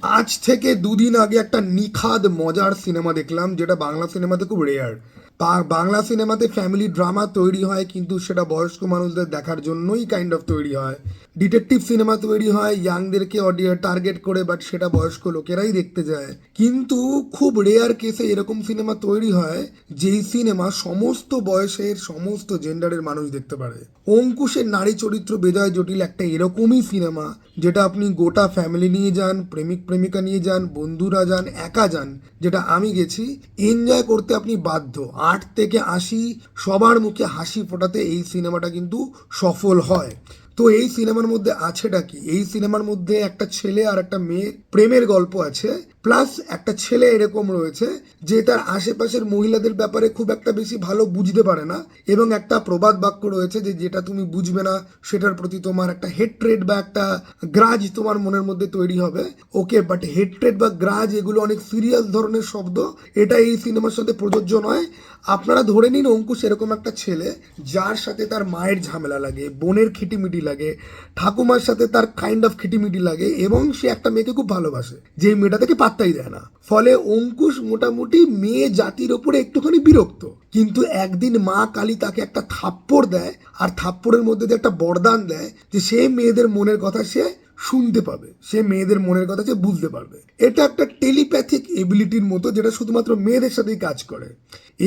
আজ থেকে দুদিন আগে একটা নিখাদ মজার সিনেমা দেখলাম, যেটা বাংলা সিনেমাতে খুব রেয়ার। বাংলা সিনেমাতে ফ্যামিলি ড্রামা তৈরি হয়, কিন্তু সেটা বয়স্ক মানুষদের দেখার জন্যই কাইন্ড অফ তৈরি হয়। ডিটেকটিভ সিনেমা তৈরি হয় ইয়াংদেরকে টার্গেট করে, বাট সেটা বয়স্ক লোকেরাই দেখতে যায়। কিন্তু খুব রেয়ার কেসে এরকম সিনেমা তৈরি হয় যেই সিনেমা সমস্ত বয়সের সমস্ত জেন্ডারের মানুষ দেখতে পারে। অঙ্কুশের নারী চরিত্র বেজায় জটিল একটা এরকমই সিনেমা, যেটা আপনি গোটা ফ্যামিলি নিয়ে যান, প্রেমিক প্রেমিকা নিয়ে যান, বন্ধুরা যান, একা যান, যেটা আমি গেছি, এনজয় করতে আপনি বাধ্য। 8 থেকে 80 সবার মুখে হাসি ফোটাতে এই সিনেমাটা কিন্তু সফল হয়। তো এই সিনেমার মধ্যে আছেটা কি? এই সিনেমার মধ্যে একটা ছেলে আর একটা মেয়ে প্রেমের গল্প আছে, প্লাস একটা ছেলে এরকম রয়েছে যে তার আশেপাশের মহিলাদের ব্যাপারে খুব একটা বেশি ভালো বুঝতে পারে না, এবং একটা প্রবাদ বাক্য রয়েছে যে যেটা তুমি বুঝবে না সেটার প্রতি তোমার একটা হেট্রেড বা একটা গ্রাজ তোমার মনের মধ্যে তৈরি হবে। ওকে, বাট হেট্রেড বা গ্রাজ এগুলো অনেক সিরিয়াস ধরনের শব্দ, এটা এই সিনেমার সাথে প্রযোজ্য নয়। আপনারা ধরে নিন অঙ্কুশ এরকম একটা ছেলে যার সাথে তার মায়ের ঝামেলা লাগে, বোনের খিটিমিটি লাগে, ঠাকুমার সাথে তার কাইন্ড অফ খিটিমিটি লাগে, এবং সে একটা মেয়েকে খুব ভালোবাসে যে মেয়েটা তাকে পাত্তাই দেয় না। ফলে অঙ্কুশ মোটামুটি মেয়ে জাতির ওপরে একটুখানি বিরক্ত। কিন্তু একদিন মা কালী তাকে একটা থাপ্পড় দেয়, আর থাপ্পড়ের মধ্যে দিয়ে একটা বরদান দেয় যে সে মেয়েদের মনের কথা সে শুনতে পাবে, সে মেয়েদের মনের কথা সে বুঝতে পারবে। এটা একটা টেলিপ্যাথিক এবিলিটির মতো, যেটা শুধুমাত্র মেয়েদের সাথেই কাজ করে।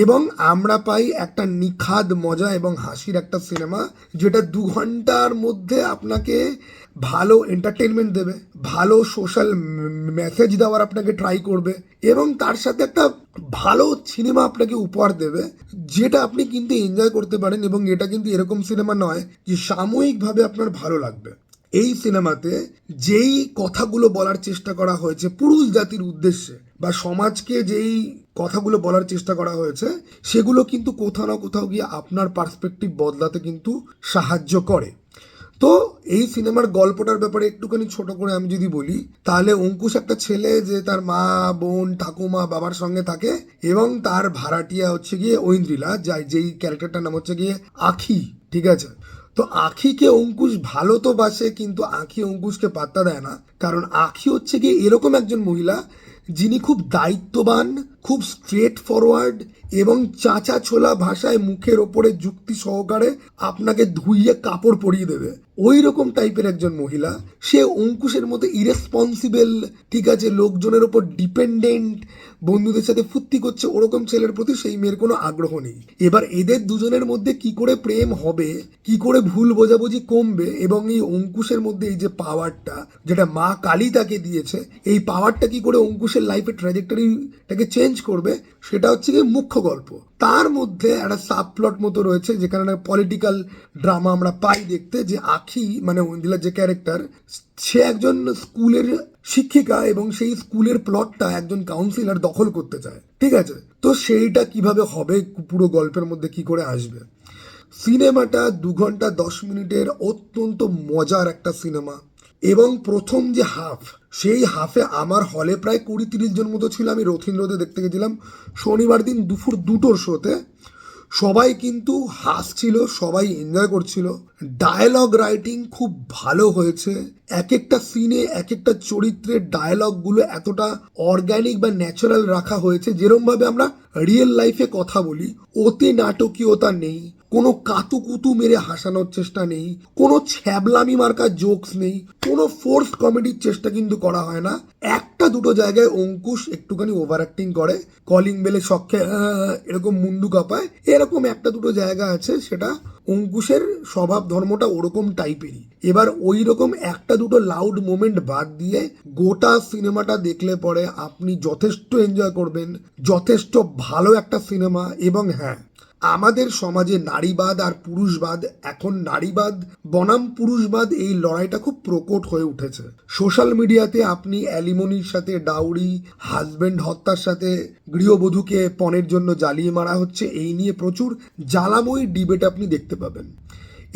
এবং আমরা পাই একটা নিখাদ মজা এবং হাসির একটা সিনেমা, যেটা 2 ঘন্টার মধ্যে আপনাকে ভালো এন্টারটেনমেন্ট দেবে, ভালো সোশ্যাল মেসেজ দেওয়ার আপনাকে ট্রাই করবে, এবং তার সাথে একটা ভালো সিনেমা আপনাকে উপহার দেবে, যেটা আপনি কিন্তু এনজয় করতে পারেন। এবং এটা কিন্তু এরকম সিনেমা নয় যে সাময়িকভাবে আপনার ভালো লাগবে। এই সিনেমাতে যেই কথাগুলো বলার চেষ্টা করা হয়েছে পুরুষ জাতির উদ্দেশ্যে, বা সমাজকে যেই কথাগুলো বলার চেষ্টা করা হয়েছে, সেগুলো কিন্তু কোথাও না কোথাও গিয়ে আপনার পার্সপেক্টিভ বদলাতে কিন্তু সাহায্য করে। তো এই সিনেমার গল্পটার ব্যাপারে একটুখানি ছোট করে আমি যদি বলি, তাহলে অঙ্কুশ একটা ছেলে যে তার মা, বোন, ঠাকুমা, বাবার সঙ্গে থাকে, এবং তার ভাড়াটিয়া হচ্ছে গিয়ে ঐন্দ্রিলা, যেই ক্যারেক্টারটার নাম হচ্ছে গিয়ে আখি। ঠিক আছে, তো আখিকে অঙ্কুশ ভালো তো বাসে, কিন্তু আখি অঙ্কুশকে পাত্তা দেয় না, কারণ আখি হচ্ছে গিয়ে এরকম একজন মহিলা যিনি খুব দায়িত্ববান, খুব স্ট্রেট ফরওয়ার্ড, এবং চাচা ছোলা ভাষায় মুখের ওপরে যুক্তি সহকারে আপনাকে ধুইয়ে কাপড় পরিয়ে দেবে, ওই রকম টাইপের একজন মহিলা। সে অঙ্কুশের মতো ইরেসপন্সিবল, ঠিক আছে, লোকজনের ওপর ডিপেন্ডেন্ট, বন্ধুদের সাথে ফুর্তি করছে, ওরকম ছেলের প্রতি সেই মেয়ের কোনো আগ্রহ নেই। এবার এদের দুজনের মধ্যে কি করে প্রেম হবে, কি করে ভুল বোঝাবুঝি কমবে, এবং এই অঙ্কুশের মধ্যে এই যে পাওয়ারটা যেটা মা কালী তাকে দিয়েছে, এই পাওয়ারটা কি করে অঙ্কুশের লাইফের ট্র্যাজেক্টরিটাকে চেঞ্জ করবে, সেটা হচ্ছে কি মুখ্য গল্প। তার মধ্যে একটা সাবপ্লট মতো রয়েছে, যেখানে একটা পলিটিক্যাল ড্রামা আমরা পাই দেখতে, যে আখি মানে ঐন্দ্রিলার যে ক্যারেক্টার, সে একজন স্কুলের শিক্ষিকা, এবং সেই স্কুলের প্লটটা একজন কাউন্সিলর দখল করতে চায়। ঠিক আছে, তো সেইটা কিভাবে হবে, পুরো গল্পের মধ্যে কি করে আসবে। সিনেমাটা 2 ঘন্টা 10 মিনিটের অত্যন্ত মজার একটা সিনেমা। এবং প্রথম যে হাফ, সেই হাফে আমার হলে প্রায় 20-30 জন মতো ছিল। আমি রথীন্দ্রতে দেখতে গেছিলাম শনিবার দিন দুপুর 2টোর শোতে। সবাই কিন্তু হাসছিল, সবাই এনজয় করছিল। ডায়ালগ রাইটিং খুব ভালো হয়েছে। এক একটা সিনে এক একটা চরিত্রের ডায়ালগগুলো এতটা অর্গ্যানিক বা ন্যাচারাল রাখা হয়েছে, যেরমভাবে আমরা রিয়েল লাইফে কথা বলি। ওতে নাটকীয়তা নেই, কোনো কাতুকুতু মেরে হাসানোর চেষ্টা নেই, কোনো ছ্যাবলামি মার্কা জোকস নেই, কোনো ফোর্স কমেডির চেষ্টা কিন্তু করা হয় না। একটা দুটো জায়গায় অঙ্কুশ একটুখানি ওভার অ্যাক্টিং করে, কলিং বেলে শখে এরকম মুন্ডু কাঁপায়, এরকম একটা দুটো জায়গা আছে, সেটা অঙ্কুশের স্বভাব ধর্মটা ওরকম টাইপেরই। এবার ওই রকম একটা দুটো লাউড মোমেন্ট বাদ দিয়ে গোটা সিনেমাটা দেখলে পরে আপনি যথেষ্ট এনজয় করবেন, যথেষ্ট ভালো একটা সিনেমা। এবং হ্যাঁ, আমাদের সমাজে নারীবাদ আর পুরুষবাদ, এখন নারীবাদ বনাম পুরুষবাদ, এই লড়াইটা খুব প্রকট হয়ে উঠেছে সোশ্যাল মিডিয়াতে। আপনি অ্যালিমনির সাথে ডাউরি, হাজব্যান্ড হত্যার সাথে গৃহবধূকে পণের জন্য জ্বালিয়ে মারা হচ্ছে, এই নিয়ে প্রচুর জ্বালাময়ী ডিবেট আপনি দেখতে পাবেন।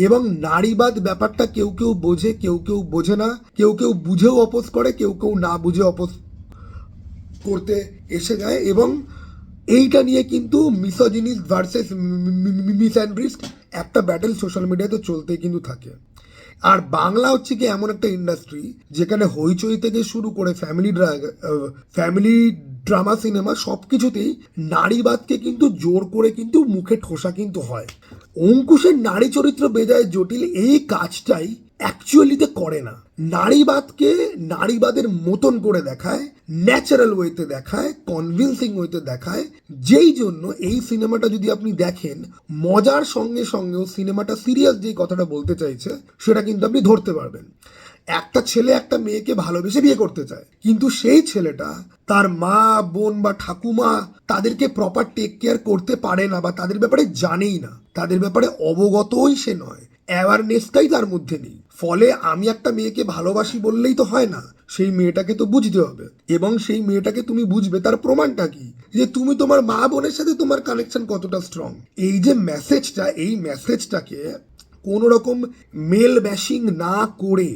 এবং নারীবাদ ব্যাপারটা কেউ কেউ বোঝে, কেউ কেউ বোঝে না, কেউ কেউ বুঝেও অপোজ করে, কেউ কেউ না বুঝে অপোজ করতে এসে যায়। এবং এইটা নিয়ে কিন্তু মিসোজিনিস ভার্সেস মিসঅ্যান্ড্রিস্ট একটা ব্যাটেল সোশ্যাল মিডিয়াতে চলতেই কিন্তু থাকে। আর বাংলা হচ্ছে কি এমন একটা ইন্ডাস্ট্রি যেখানে হইচই থেকে শুরু করে ফ্যামিলি ড্রামা সিনেমা সব কিছুতেই নারীবাদকে কিন্তু জোর করে কিন্তু মুখে ঠোসা কিন্তু হয়। অঙ্কুশের নারী চরিত্র বেজায় জটিল এই কাজটাই অ্যাকচুয়ালিতে করে না। নারীবাদকে নারীবাদের মতন করে দেখায়, ন্যাচারাল ওয়েতে দেখায়, কনভিন্সিং ওয়েতে দেখায়, যেই জন্য এই সিনেমাটা যদি আপনি দেখেন মজার সঙ্গে সঙ্গেও সিনেমাটা সিরিয়াস যেই কথাটা বলতে চাইছে সেটা কিন্তু আপনি ধরতে পারবেন। একটা ছেলে একটা মেয়েকে ভালোবেসে বিয়ে করতে চায়, কিন্তু সেই ছেলেটা তার মা বোন বা ঠাকুমা তাদেরকে প্রপার টেক কেয়ার করতে পারে না বা তাদের ব্যাপারে জানেই না, তাদের ব্যাপারে অবগতই সে নয়, অ্যাওয়ারনেসটাই তার মধ্যে নেই। ফলে আমি একটা মেয়েকে ভালোবাসি বললেই তো হয় না, সেই মেয়েটাকে তো বুঝতে হবে, এবং সেই মেয়েটাকে তুমি বুঝবে তার প্রমাণটা কি, যে তুমি তোমার মা বোনের সাথে তোমার কানেকশন কতটা স্ট্রং। এই যে মেসেজটা, এই মেসেজটাকে কোনো রকম মেল ব্যাশিং না করে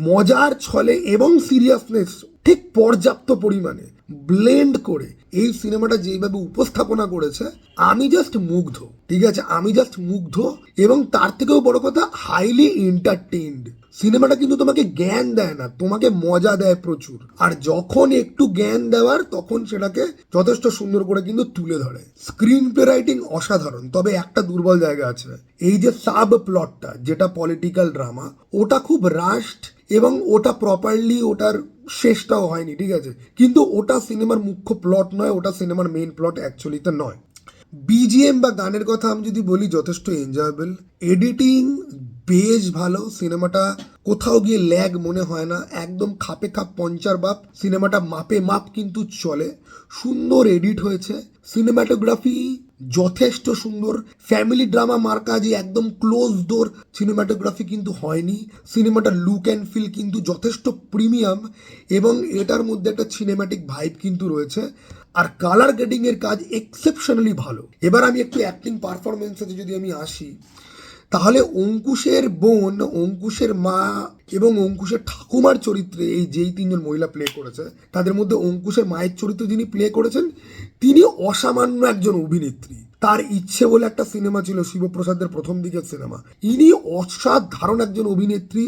মজার ছলে এবং সিরিয়াসনেস ঠিক পর্যাপ্ত পরিমাণে ব্লেন্ড করে এই সিনেমাটা যেইভাবে উপস্থাপনা করেছে আমি জাস্ট মুগ্ধ। ঠিক আছে, আমি জাস্ট মুগ্ধ, এবং তার থেকেও বড় কথা হাইলি এন্টারটেইনড। সিনেমাটা কিন্তু তোমাকে জ্ঞান দেয় না, তোমাকে মজা দেয় প্রচুর, আর যখন একটু জ্ঞান দেওয়ার তখন সেটাকে যথেষ্ট সুন্দর করে কিন্তু তুলে ধরে। স্ক্রিন প্লে রাইটিং অসাধারণ, তবে একটা দুর্বল জায়গা আছে, এই যে সাব প্লটটা যেটা পলিটিক্যাল ড্রামা, ওটা খুব রাশড এবং ওটা প্রপারলি ওটার শেষটাও হয়নি। ঠিক আছে, কিন্তু ওটা সিনেমার মুখ্য প্লট নয়, ওটা সিনেমার মেইন প্লট অ্যাকচুয়ালিতে নয়। বিজিএম বা গানের কথা আমি যদি বলি যথেষ্ট এনজয়েবল, এডিটিং বেশ ভালো, সিনেমাটা কোথাও গিয়ে ল্যাগ মনে হয় না, একদম খাপে খাপ পঞ্চার বাপ, সিনেমাটা মাপে মাপ কিন্তু চলে, সুন্দর এডিট হয়েছে, সিনেমাটোগ্রাফি যথেষ্ট সুন্দর, ফ্যামিলি ড্রামা মার্কা যে একদম ক্লোজ ডোর সিনেমাটোগ্রাফি কিন্তু হয়নি, সিনেমাটার লুক অ্যান্ড ফিল কিন্তু যথেষ্ট প্রিমিয়াম, এবং এটার মধ্যে একটা সিনেম্যাটিক ভাইব কিন্তু রয়েছে, আর কালার গ্রেডিং এর কাজ এক্সেপশনালি ভালো। এবার আমি একটু অ্যাক্টিং পারফরমেন্সে যদি আমি আসি, তাহলে অঙ্কুশের বোন, অঙ্কুশের মা এবং অঙ্কুশের ঠাকুমার চরিত্রে এই যেই তিনজন মহিলা প্লে করেছে, তাদের মধ্যে অঙ্কুশের মায়ের চরিত্র যিনি প্লে করেছেন তিনি অসামান্য একজন অভিনেত্রী। তার ইচ্ছে বলে একটা সিনেমা ছিল, শিবপ্রসাদের প্রথম দিকের সিনেমা, ইনি অসাধারণ একজন অভিনেত্রী।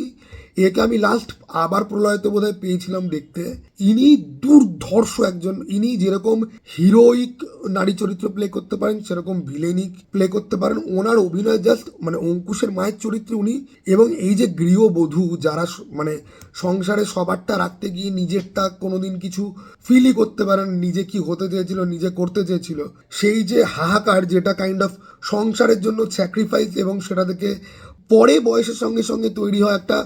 একে আমি লাস্ট আবার প্রলয়তে বোধহয় পেয়েছিলাম দেখতে। ইনি দুর্ধর্ষ একজন, ইনি যেরকম হিরোইক নারী চরিত্র প্লে করতে পারেন সেরকম ভিলেনিক প্লে করতে পারেন। ওনার অভিনয় জাস্ট মানে অঙ্কুশের মায়ের চরিত্রে উনি, এবং এই যে গৃহবধূ যারা মানে সংসারে সবারটা রাখতে গিয়ে নিজেরটা কোনোদিন কিছু ফিলই করতে পারেন, নিজে কি হতে চেয়েছিল, নিজে করতে চেয়েছিল, সেই যে হাহাকার যেটা কাইন্ড অফ সংসারের জন্য স্যাক্রিফাইস, এবং সেটা থেকে পরে বয়সের সঙ্গে সঙ্গে তৈরি হয় একটা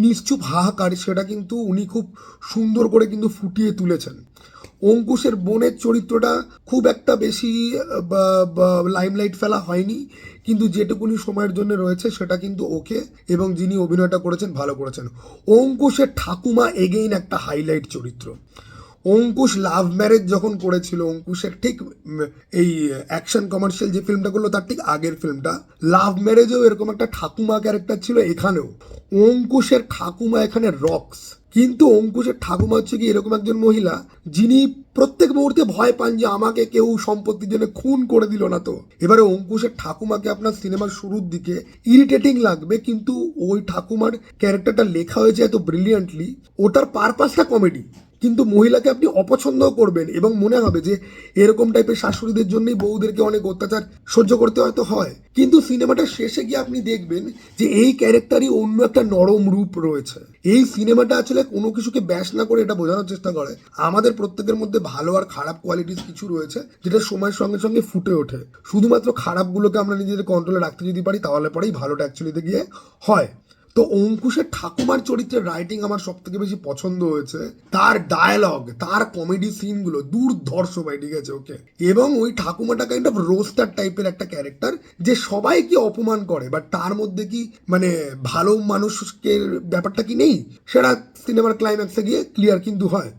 নিশ্চুপ হাহাকার, সেটা কিন্তু উনি খুব সুন্দর করে কিন্তু ফুটিয়ে তুলেছেন। অঙ্কুশের বোনের চরিত্রটা খুব একটা বেশি লাইমলাইট ফেলা হয়নি, কিন্তু যেটুকুনি সময়ের জন্য রয়েছে সেটা কিন্তু ওকে, এবং যিনি অভিনয়টা করেছেন ভালো করেছেন। অঙ্কুশের ঠাকুমা এগেইন একটা হাইলাইট চরিত্র। অঙ্কুশ লাভ ম্যারেজ যখন করেছিল, অঙ্কুশের ঠিক এই অ্যাকশন কমার্শিয়াল যে ফিল্মটা করলো তার ঠিক আগের ফিল্মটা লাভ ম্যারেজেও এরকম একটা ঠাকুমা ক্যারেক্টার ছিল, এখানেও অঙ্কুশের ঠাকুমা এখানে রক্স। কিন্তু অঙ্কুশের ঠাকুমা হচ্ছে কি এরকম একজন মহিলা যিনি প্রত্যেক মুহূর্তে ভয় পান যে আমাকে কেউ সম্পত্তির জন্য খুন করে দিল না তো। এবারে অঙ্কুশের ঠাকুমাকে আপনার সিনেমার শুরুর দিকে ইরিটেটিং লাগবে, কিন্তু ওই ঠাকুমার ক্যারেক্টারটা লেখা হয়েছে এত ব্রিলিয়ান্টলি, ওটার পারপাসটা কমেডি, কিন্তু মহিলাকে আপনি অপছন্দও করবেন, এবং মনে হবে যে এরকম টাইপের শাশুড়িদের জন্যই বউদেরকে অনেক অত্যাচার সহ্য করতে হয়তো হয়। কিন্তু সিনেমাটা শেষে গিয়ে আপনি দেখবেন যে এই ক্যারেক্টারই অন্য একটা নরম রূপ রয়েছে। এই সিনেমাটা আসলে কোনো কিছুকে ব্যাশ না করে এটা বোঝানোর চেষ্টা করে আমাদের প্রত্যেকের মধ্যে ভালো আর খারাপ কোয়ালিটিস কিছু রয়েছে, যেটা সময়ের সঙ্গে সঙ্গে ফুটে ওঠে। শুধুমাত্র খারাপগুলোকে আমরা নিজেদের কন্ট্রোলে রাখতে যদি পারি তাহলে পরেই ভালোটা অ্যাকচুয়ালিতে গিয়ে হয়। তো অঙ্কুশের ঠাকুমার চরিত্রের রাইটিং আমার সব থেকে বেশি পছন্দ হয়েছে, তার ডায়ালগ, তার কমেডি সিনগুলো দুর্ধর্ষ ভাই। ঠিক আছে, ওকে, এবং ওই ঠাকুমাটা কাইন্ড অফ রোস্টার টাইপের একটা ক্যারেক্টার যে সবাইকে অপমান করে, বাট তার মধ্যে কি মানে ভালো মানুষকে ব্যাপারটা কি নেই, সেটা সিনেমার ক্লাইম্যাক্সে গিয়ে ক্লিয়ার কিন্তু হয়।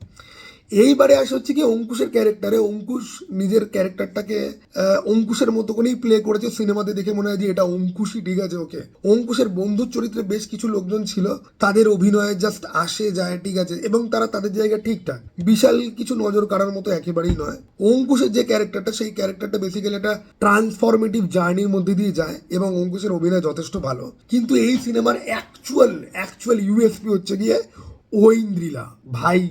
এইবারে আসে হচ্ছে কি অঙ্কুশের ক্যারেক্টারে, অঙ্কুশ নিজের ক্যারেক্টারটাকে অঙ্কুশের মতো করেই প্লে করেছে। সিনেমাতে দেখে মনে হয় যে এটা অঙ্কুশই, ঠিক আছে ওকে। অঙ্কুশের বন্ধুর চরিত্রে বেশ কিছু লোকজন ছিল, তাদের অভিনয়ে জাস্ট আসে যায়, ঠিক আছে, এবং তারা তাদের জায়গা ঠিকঠাক, বিশাল কিছু নজর কাড়ার মতো একেবারেই নয়। অঙ্কুশের যে ক্যারেক্টারটা, সেই ক্যারেক্টারটা বেসিক্যালি একটা ট্রান্সফরমেটিভ জার্নির মধ্যে দিয়ে যায় এবং অঙ্কুশের অভিনয় যথেষ্ট ভালো। কিন্তু এই সিনেমার অ্যাকচুয়াল ইউএসপি হচ্ছে গিয়ে ঐন্দ্রিলা ভাই।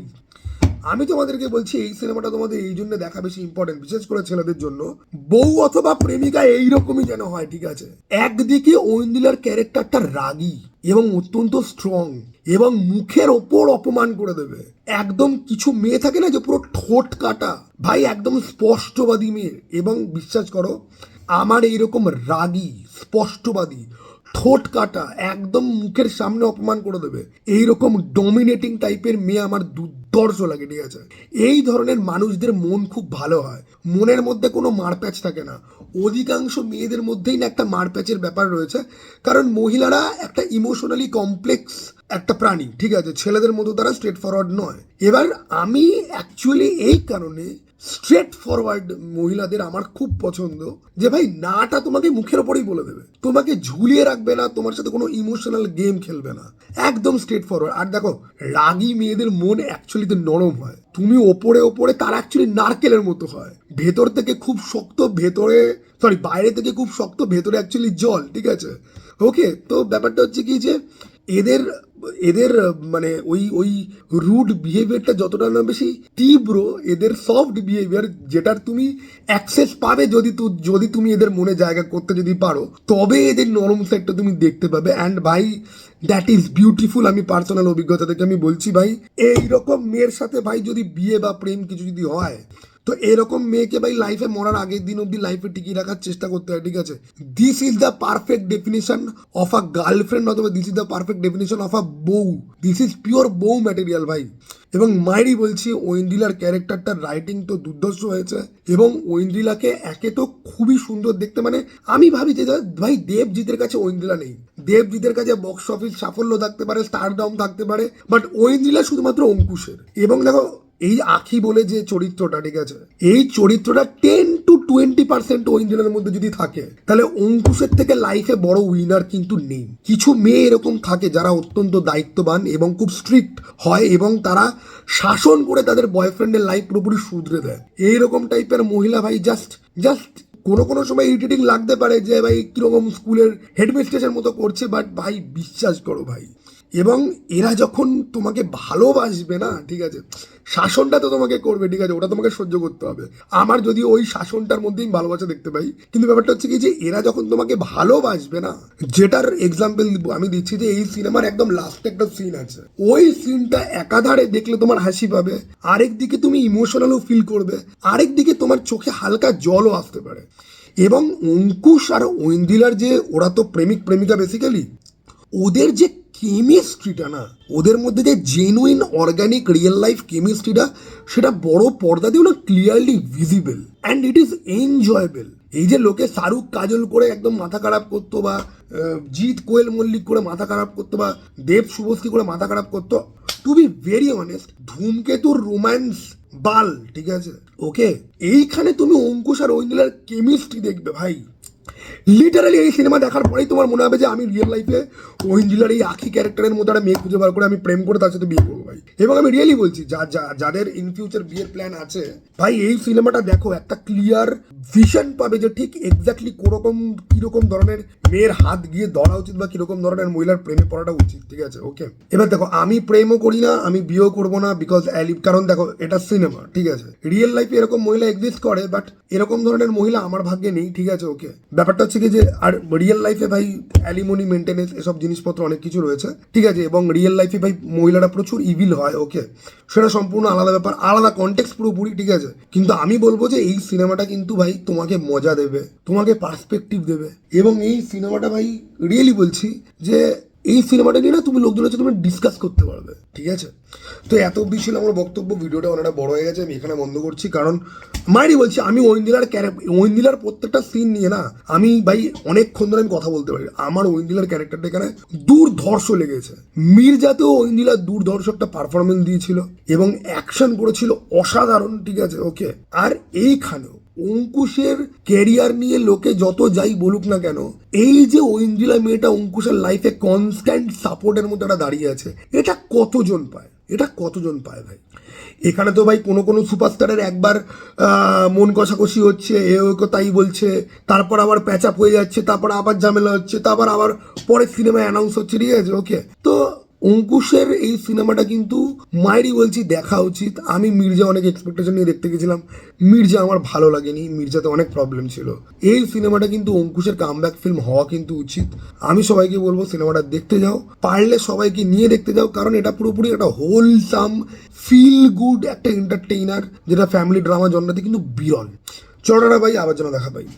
আমি তোমাদেরকে বলছি এই সিনেমাটা তোমাদের এই জন্য দেখা বেশি ইম্পর্টেন্ট, বিশেষ করে ছেলেদের জন্য। বউ অথবা প্রেমিকা এইরকমই যেন হয়, ঠিক আছে। একদিকে ঐন্দ্রিলার ক্যারেক্টারটা রাগী এবং অত্যন্ত স্ট্রং এবং মুখের ওপর অপমান করে দেবে একদম। কিছু মেয়ে থাকে না যে পুরো ঠোঁট কাটা, ভাই একদম স্পষ্টবাদী মেয়ে। এবং বিশ্বাস করো, আমার এইরকম রাগী স্পষ্টবাদী ঠোঁট কাটা একদম মুখের সামনে অপমান করে দেবে এইরকম ডমিনেটিং টাইপের মেয়ে আমার দুর্ধর্ষ লাগে, ঠিক আছে। এই ধরনের মানুষদের মন খুব ভালো হয়, মনের মধ্যে কোনো মারপ্যাচ থাকে না। অধিকাংশ মেয়েদের মধ্যেই না একটা মারপ্যাচের ব্যাপার রয়েছে, কারণ মহিলারা একটা ইমোশনালি কমপ্লেক্স একটা প্রাণী, ঠিক আছে। ছেলেদের মতো তারা স্ট্রেট ফরওয়ার্ড নয়। এবার আমি অ্যাকচুয়ালি এই কারণে স্ট্রেট ফরওয়ার্ড মহিলাদের আমার খুব পছন্দ, যে ভাই নাটা তোমাকে মুখের ওপরেই বলে দেবে, তোমাকে ঝুলিয়ে রাখবে না, তোমার সাথে কোনো ইমোশনাল গেম খেলবে না, একদম স্ট্রেট ফরওয়ার্ড। আর দেখো, রাগী মেয়েদের মন অ্যাকচুয়ালিতে নরম হয়, তুমি ওপরে ওপরে তার অ্যাকচুয়ালি নারকেলের মতো হয়, ভেতর থেকে খুব শক্ত, বাইরে থেকে খুব শক্ত, ভেতরে অ্যাকচুয়ালি জল, ঠিক আছে ওকে। তো ব্যাপারটা হচ্ছে কি যে এদের এদের মানে ওই ওই রুড বিহেভিয়ারটা যতটা না বেশি তীব্র, এদের সফট বিহেভিয়ার যেটার তুমি অ্যাক্সেস পাবে যদি তুমি এদের মনে জায়গা করতে যদি পারো, তবে এদের নরম সাইডটা তুমি দেখতে পাবে। অ্যান্ড ভাই দ্যাট ইজ বিউটিফুল। আমি পার্সোনাল অভিজ্ঞতা থেকে আমি বলছি ভাই, এইরকম মেয়ের সাথে ভাই যদি বিয়ে বা প্রেম কিছু যদি হয়, তো এরকম মেয়েকে ভাই লাইফে মরার আগের দিন অব্দি লাইফে টিকিয়ে রাখার চেষ্টা করতে হয়, ঠিক আছে। This is the perfect definition of a girlfriend, অথবা this is the perfect definition of a বউ। দিস ইজ পিওর বউ ম্যাটেরিয়াল ভাই। এবং মায়েরই বলছি, ঐন্দ্রিলার ক্যারেক্টারটার রাইটিং তো দুর্ধর্ষ হয়েছে, এবং ঐন্দ্রিলাকে একে তো খুবই সুন্দর দেখতে, মানে আমি ভাবি যে ভাই দেবজিতের কাছে ঐন্দ্রিলা নেই, দেবজিতের কাছে বক্স অফিস সাফল্য থাকতে পারে, স্টারডম থাকতে পারে, বাট ঐন্দ্রিলা শুধুমাত্র অঙ্কুশের। এবং দেখো, এই আখি বলে যে চরিত্রটা, ঠিক আছে, এই চরিত্রটা 10-20% ঐন্দ্রিলার মধ্যে যদি থাকে, তাহলে অঙ্কুশের থেকে লাইফে বড় উইনার কিন্তু নেই। কিছু মেয়ে এরকম থাকে যারা অত্যন্ত দায়িত্ববান এবং খুব স্ট্রিক্ট হয়, এবং তারা শাসন করে তাদের বয়ফ্রেন্ডের লাইফ পুরোপুরি শুধরে দেয়। এইরকম টাইপের মহিলা ভাই জাস্ট কোনো সময় ইরিটেটিং লাগতে পারে যে ভাই কিরকম স্কুলের হেডমিস্ট্রেসের মতো করছে, বাট ভাই বিশ্বাস করো ভাই, এবং এরা যখন তোমাকে ভালোবাসবে না, ঠিক আছে, শাসনটা তো তোমাকে করবে, ঠিক আছে, ওটা তোমাকে সহ্য করতে হবে। আমার যদি ওই শাসনটার মধ্যেই ভালোবাসা দেখতে পাই, কিন্তু ব্যাপারটা হচ্ছে কি যে এরা যখন তোমাকে ভালোবাসবে না, যেটার এক্সাম্পল আমি দিচ্ছি যে এই সিনেমার একদম লাস্টে একটা সিন আছে, ওই সিনটা একাধারে দেখলে তোমার হাসি পাবে, আরেক দিকে তুমি ইমোশনালও ফিল করবে, আরেক দিকে তোমার চোখে হালকা জলও আসতে পারে। এবং অঙ্কুশ আর ঐন্দ্রিলার যে, ওরা তো প্রেমিক প্রেমিকা বেসিক্যালি, ওদের যে কেমিস্ট্রিটা না, ওদের মধ্যে যে জেনুইন অর্গানিক রিয়েল লাইফ কেমিস্ট্রিটা, সেটা বড় পর্দা দিয়ে না clearly visible, and it is enjoyable. এই যে লোকে শাহরুখ কাজল করে একদম মাথা খারাপ করতো, বা জিৎ কোয়েল মল্লিক করে মাথা খারাপ করতো, বা দেব শুভশ্রী করে মাথা খারাপ করতো, টু বি ভেরি অনেস্ট, ধূমকেতুর রোম্যান্স বাল, ঠিক আছে ওকে, এইখানে তুমি অঙ্কুশ আর ঐন্দ্রিলার কেমিস্ট্রি দেখবে ভাই। লিটারালি এই সিনেমা দেখার পরেই তোমার মনে হবে যে আমি রিয়েল লাইফে ঐন্দ্রিলার এই আখি ক্যারেক্টারের মধ্যে একটা মেয়ে খুঁজে বার করে আমি প্রেম করে তার সাথে বিয়ে করবো ভাই। এবং আমি রিয়েলি বলছি, যাদের ইন ফিউচার বিয়ের প্ল্যান আছে ভাই, এই সিনেমাটা দেখো, একটা ক্লিয়ার ভিশন পাবে যে ঠিক এক্স্যাক্টলি কিরকম ধরনের মেয়ের হাত গিয়ে ধরা উচিত, বা কিরকম ধরনের মহিলার প্রেমে পড়াটা উচিত, ঠিক আছে ওকে। এবার দেখো, আমি প্রেমও করি না, আমি বিয়েও করবো না, বিকজ কারণ দেখো এটা সিনেমা, ঠিক আছে। রিয়েল লাইফে এরকম মহিলা এক্সিস্ট করে, বাট এরকম ধরনের মহিলা আমার ভাগ্যে নেই, ঠিক আছে ওকে। ব্যাপারটা হচ্ছে কি যে, আর রিয়েল লাইফে ভাই অ্যালিমনি মেনটেনেন্স এসব জিনিসপত্র অনেক কিছু রয়েছে, ঠিক আছে। এবং রিয়েল লাইফে ভাই মহিলারা প্রচুর ইভিল হয়, ওকে, সেটা সম্পূর্ণ আলাদা ব্যাপার, আলাদা কনটেক্সট পুরোপুরি, ঠিক আছে। কিন্তু আমি বলবো যে এই সিনেমাটা কিন্তু ভাই তোমাকে মজা দেবে, তোমাকে পার্সপেক্টিভ দেবে, এবং এই সিনেমাটা ভাই রিয়েলি বলছি যে এই সিনেমাটা নিয়ে না তুমি লোকজনের সাথে তুমি ডিসকাস করতে পারবে, ঠিক আছে? তো এত অব্দি ছিল আমার বক্তব্য। ভিডিওটা অনেকটা বড় হয়ে গেছে, আমি এখানে বন্ধ করছি। কারণ মাইরি বলছি, আমি ঐন্দিলার প্রত্যেকটা সিন নিয়ে না আমি ভাই অনেকক্ষণ ধরে আমি কথা বলতে পারি। আমার ঐন্দিলার ক্যারেক্টারটা এখানে দুর্ধর্ষ লেগেছে। মির্জাতেও ঐন্দিলা দুর্ধর্ষ একটা পারফরমেন্স দিয়েছিল এবং অ্যাকশন করেছিল অসাধারণ, ঠিক আছে? ওকে, আর এইখানেও অঙ্কুশের ক্যারিয়ার নিয়ে লোকে যত যাই বলুক না কেন, এই যে ঐন্দ্রিলা মেয়েটা অঙ্কুশের লাইফে কনস্ট্যান্ট সাপোর্টের মধ্যে একটা দাঁড়িয়ে আছে, এটা কতজন পায়? এটা কতজন পায় ভাই? এখানে তো ভাই কোনো কোনো সুপারস্টারের একবার মন কষাকষি হচ্ছে, এ ওকে তাই বলছে, তারপর আবার প্যাচ আপ হয়ে যাচ্ছে, তারপর আবার ঝামেলা হচ্ছে, তারপর আবার পরের সিনেমায় অ্যানাউন্স হচ্ছে, ঠিক আছে? ওকে, তো অঙ্কুশের এই সিনেমাটা কিন্তু মায়েরই বলছি দেখা উচিত। আমি মির্জা অনেক এক্সপেকটেশন নিয়ে দেখতে গেছিলাম, মির্জা আমার ভালো লাগেনি, মির্জাতে অনেক প্রবলেম ছিল। এই সিনেমাটা কিন্তু অঙ্কুশের কামব্যাক ফিল্ম হওয়া কিন্তু উচিত। আমি সবাইকে বলবো সিনেমাটা দেখতে যাও, পারলে সবাইকে নিয়ে দেখতে যাও, কারণ এটা পুরোপুরি একটা হোলসাম ফিল গুড একটা এন্টারটেইনার, যেটা ফ্যামিলি ড্রামা জন্যতে কিন্তু বিরল। চড়ারা ভাই, আবার যেন দেখা পাই।